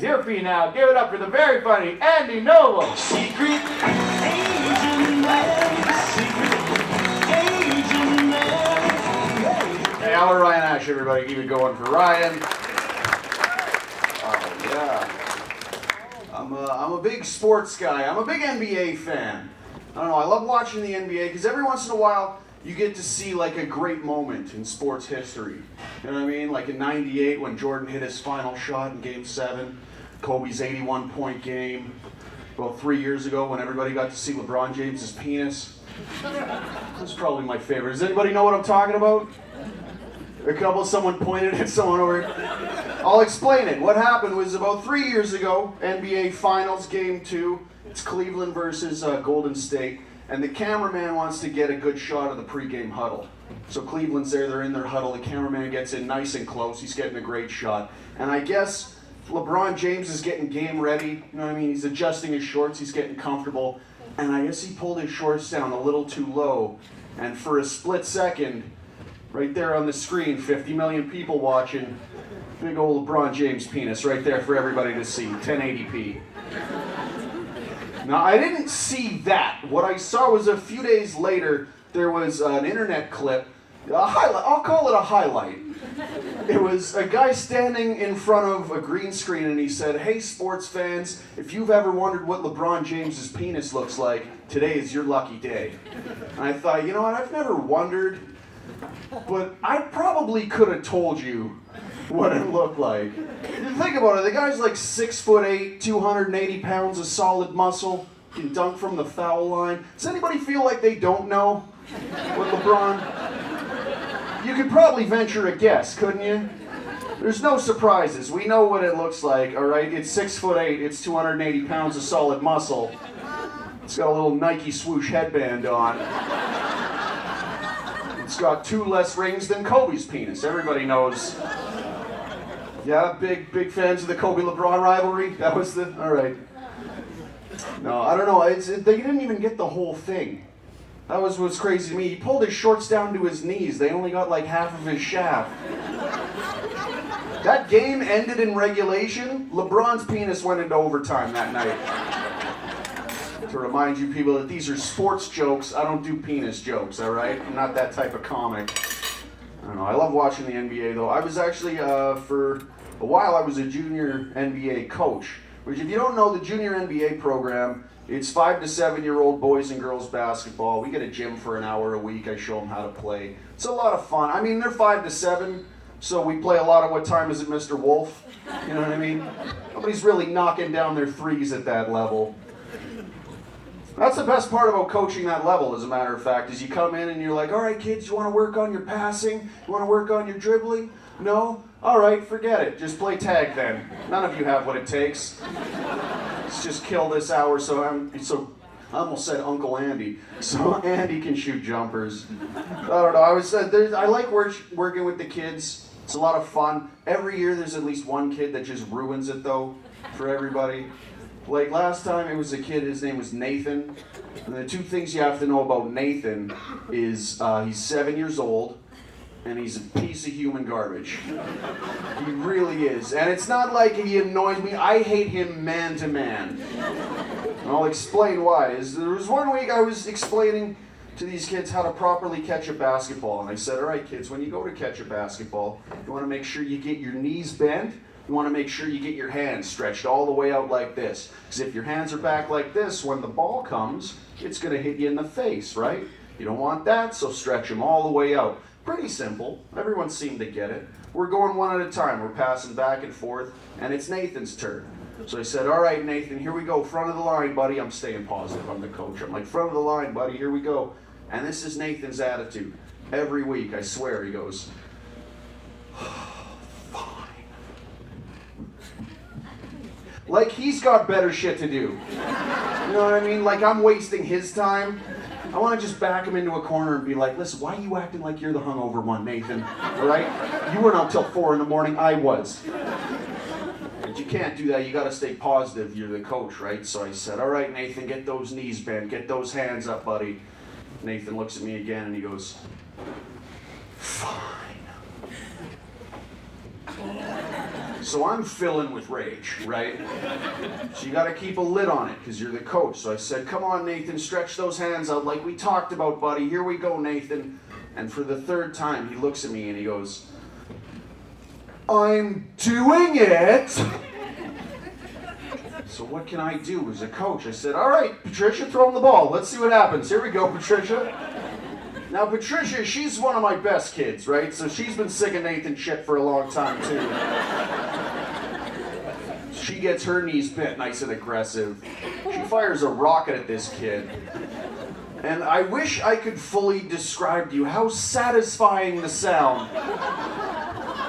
Here for you now. Give it up for the very funny Andy Noble. Secret agent man, secret agent man. Hey, I'm Ryan Ash, everybody. Keep it going for Ryan. Oh, yeah. I'm a big sports guy. I'm a big NBA fan. I don't know, I love watching the NBA because every once in a while you get to see like a great moment in sports history. You know what I mean? Like in '98 when Jordan hit his final shot in Game 7, Kobe's 81-point game. About 3 years ago when everybody got to see LeBron James's penis. That's probably my favorite. Does anybody know what I'm talking about? Someone pointed at someone over. I'll explain it. What happened was about 3 years ago, NBA Finals Game 2. It's Cleveland versus Golden State. And the cameraman wants to get a good shot of the pregame huddle. So Cleveland's there, they're in their huddle. The cameraman gets in nice and close. He's getting a great shot. And I guess LeBron James is getting game ready. You know what I mean? He's adjusting his shorts. He's getting comfortable. And I guess he pulled his shorts down a little too low. And for a split second, right there on the screen, 50 million people watching, big old LeBron James penis right there for everybody to see, 1080p. Now, I didn't see that. What I saw was a few days later, there was an internet clip, a highlight, I'll call it a highlight. It was a guy standing in front of a green screen and he said, "Hey sports fans, if you've ever wondered what LeBron James's penis looks like, today is your lucky day." And I thought, you know what, I've never wondered, but I probably could have told you what it looked like. Think about it, the guy's like 6'8", 280 pounds of solid muscle, can dunk from the foul line. Does anybody feel like they don't know what LeBron? You could probably venture a guess, couldn't you? There's no surprises. We know what it looks like, all right? It's 6'8", it's 280 pounds of solid muscle. It's got a little Nike swoosh headband on. It's got 2 less rings than Kobe's penis. Everybody knows. Yeah, big fans of the Kobe-LeBron rivalry? That was the... All right. No, I don't know. They didn't even get the whole thing. That was what's crazy to me. He pulled his shorts down to his knees. They only got like half of his shaft. That game ended in regulation. LeBron's penis went into overtime that night. To remind you people that these are sports jokes. I don't do penis jokes, all right? I'm not that type of comic. I don't know. I love watching the NBA, though. I was actually, for a while, I was a junior NBA coach. Which, if you don't know, the junior NBA program, it's 5 to 7-year-old boys and girls basketball. We get a gym for an hour a week. I show them how to play. It's a lot of fun. I mean, they're 5 to 7, so we play a lot of What Time Is It, Mr. Wolf? You know what I mean? Nobody's really knocking down their threes at that level. That's the best part about coaching that level, as a matter of fact, is you come in and you're like, all right, kids, you want to work on your passing? You want to work on your dribbling? No? All right, forget it. Just play tag then. None of you have what it takes. Let's just kill this hour so I almost said Uncle Andy. So Andy can shoot jumpers. I don't know. I like working with the kids. It's a lot of fun. Every year there's at least one kid that just ruins it, though, for everybody. Like last time it was a kid, his name was Nathan. And the 2 things you have to know about Nathan is he's 7 years old and he's a piece of human garbage. He really is. And it's not like he annoys me. I hate him man to man. And I'll explain why. There was one week I was explaining to these kids how to properly catch a basketball. And I said, all right, kids, when you go to catch a basketball, you want to make sure you get your knees bent. You want to make sure you get your hands stretched all the way out like this. Because if your hands are back like this, when the ball comes, it's going to hit you in the face, right? You don't want that, so stretch them all the way out. Pretty simple. Everyone seemed to get it. We're going one at a time. We're passing back and forth, and it's Nathan's turn. So I said, all right, Nathan, here we go. Front of the line, buddy. I'm staying positive. I'm the coach. I'm like, front of the line, buddy. Here we go. And this is Nathan's attitude. Every week, I swear, he goes, like he's got better shit to do. You know what I mean? Like I'm wasting his time. I want to just back him into a corner and be like, listen, why are you acting like you're the hungover one, Nathan? All right? You weren't up till 4 in the morning. I was. But you can't do that. You got to stay positive. You're the coach, right? So I said, all right, Nathan, get those knees bent. Get those hands up, buddy. Nathan looks at me again and he goes, fine. So I'm filling with rage, right? So you got to keep a lid on it because you're the coach. So I said, come on, Nathan, stretch those hands out like we talked about, buddy. Here we go, Nathan. And for the third time, he looks at me and he goes, I'm doing it. So what can I do as a coach? I said, all right, Patricia, throw him the ball. Let's see what happens. Here we go, Patricia. Now, Patricia, she's one of my best kids, right? So she's been sick of Nathan shit for a long time, too. She gets her knees bent nice and aggressive. She fires a rocket at this kid. And I wish I could fully describe to you how satisfying the sound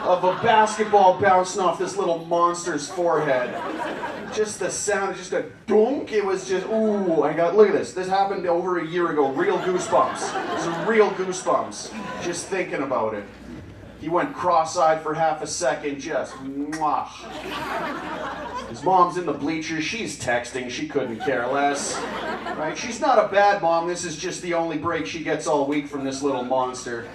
of a basketball bouncing off this little monster's forehead. Just the sound, just a dunk. It was just, ooh, look at this. This happened over a year ago. Real goosebumps. It's a real goosebumps. Just thinking about it. He went cross-eyed for half a second, just mwah. His mom's in the bleachers. She's texting. She couldn't care less. Right? She's not a bad mom. This is just the only break she gets all week from this little monster.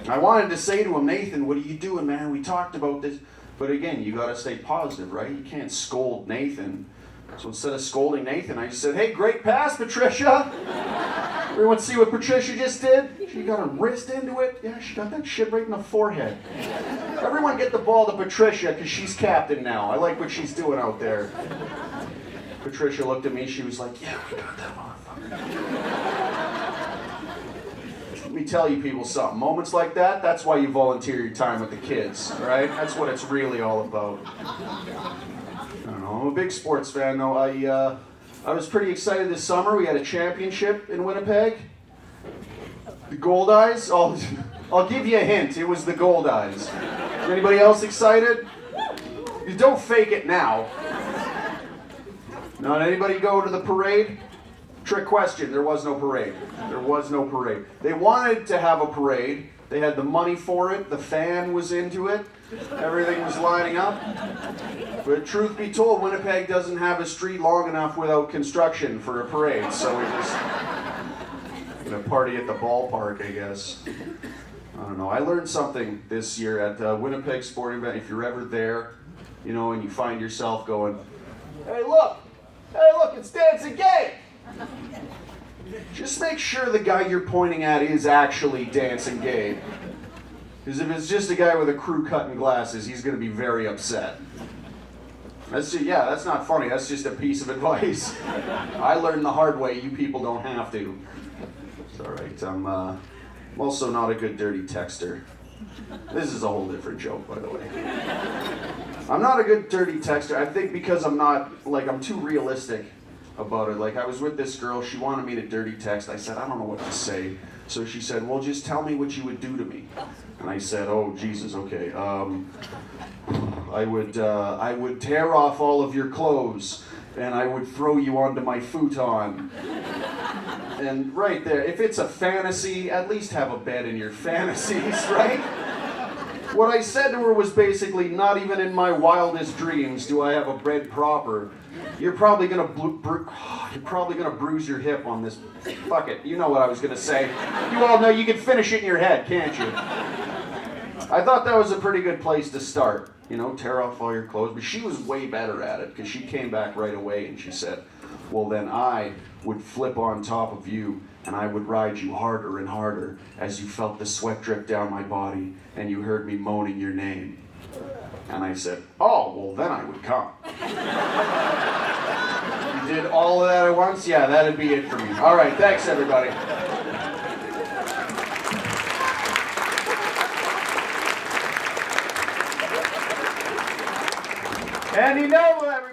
I wanted to say to him, Nathan, what are you doing, man? We talked about this. But again, you got to stay positive, right? You can't scold Nathan. So instead of scolding Nathan, I just said, hey, great pass, Patricia. Everyone see what Patricia just did? She got her wrist into it. Yeah, she got that shit right in the forehead. Everyone get the ball to Patricia because she's captain now. I like what she's doing out there. Patricia looked at me. She was like, yeah, we got that motherfucker. Let me tell you people something. Moments like that, that's why you volunteer your time with the kids, right? That's what it's really all about. I don't know. I'm a big sports fan, though. I was pretty excited this summer. We had a championship in Winnipeg. The Gold Eyes. I'll give you a hint. It was the Gold Eyes. Is anybody else excited? You don't fake it now. Now, did anybody go to the parade? Trick question. There was no parade. There was no parade. They wanted to have a parade. They had the money for it. The fan was into it. Everything was lining up. But truth be told, Winnipeg doesn't have a street long enough without construction for a parade. So we just gonna party at the ballpark, I guess. I don't know. I learned something this year at Winnipeg Sporting Event. If you're ever there, you know, and you find yourself going, hey, look, it's Dancing Gabe. Just make sure the guy you're pointing at is actually Dancing Gabe. Because if it's just a guy with a crew cut and glasses, he's going to be very upset. That's not funny. That's just a piece of advice. I learned the hard way. You people don't have to. It's all right. I'm also not a good dirty texter. This is a whole different joke, by the way. I'm not a good dirty texter. I think because I'm too realistic about it. Like, I was with this girl, she wanted me to dirty text. I said, I don't know what to say. So she said, well, just tell me what you would do to me. And I said, oh, Jesus, okay. I would tear off all of your clothes, and I would throw you onto my futon. And right there, if it's a fantasy, at least have a bed in your fantasies, right? What I said to her was basically, not even in my wildest dreams do I have a bed proper. You're probably gonna bruise your hip on this. Fuck it, you know what I was gonna say. You all know you can finish it in your head, can't you? I thought that was a pretty good place to start. You know, tear off all your clothes. But she was way better at it because she came back right away and she said, well, then I would flip on top of you and I would ride you harder and harder as you felt the sweat drip down my body and you heard me moaning your name. And I said, oh, well, then I would come. You did all of that at once? Yeah, that'd be it for me. All right, thanks, everybody. Andy Noble, everybody.